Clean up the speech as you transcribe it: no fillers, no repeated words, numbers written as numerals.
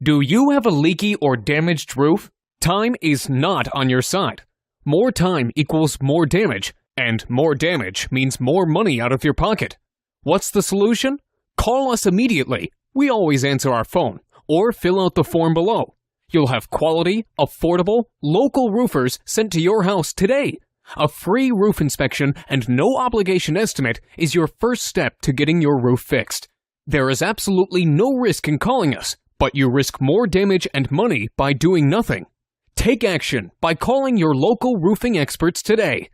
Do you have a leaky or damaged roof? Time is not on your side. More time equals more damage, and more damage means more money out of your pocket. What's the solution? Call us immediately. We always answer our phone, or fill out the form below. You'll have quality, affordable, local roofers sent to your house today. A free roof inspection and no obligation estimate is your first step to getting your roof fixed. There is absolutely no risk in calling us, but you risk more damage and money by doing nothing. Take action by calling your local roofing experts today.